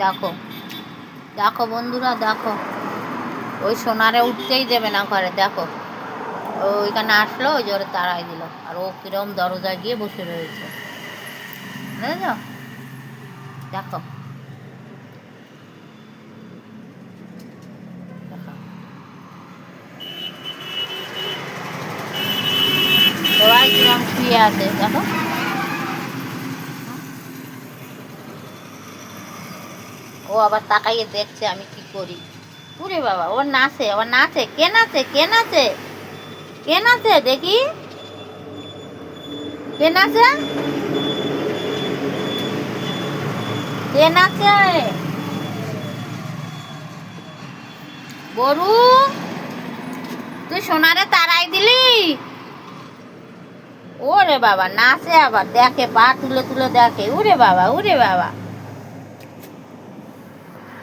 দেখো দেখো বন্ধুরা, দেখো ওই সোনারে উঠতেই দেবে না ঘরে। দেখো ওইখানে আসলো, ওই জোরে তাড়াই দিল, আর ও কিরম দরজায় গিয়ে বসে রয়েছে, বুঝেছ? দেখো দেখো সবাই কিরম শুয়ে আছে, দেখো। ও আবার তাকাইয়ে দেখছে আমি কি করি। ওরে বাবা, ওর নাচে, আবার নাচে। কে নাচে? কে নাচে? কে নাচে দেখি? কে নাচে? কে নাচে? বরু, তুই সোনারে তাড়াই দিলি? ওরে বাবা, নাচে আবার, দেখে পা তুলে তুলে দেখে। উরে বাবা, উরে বাবা।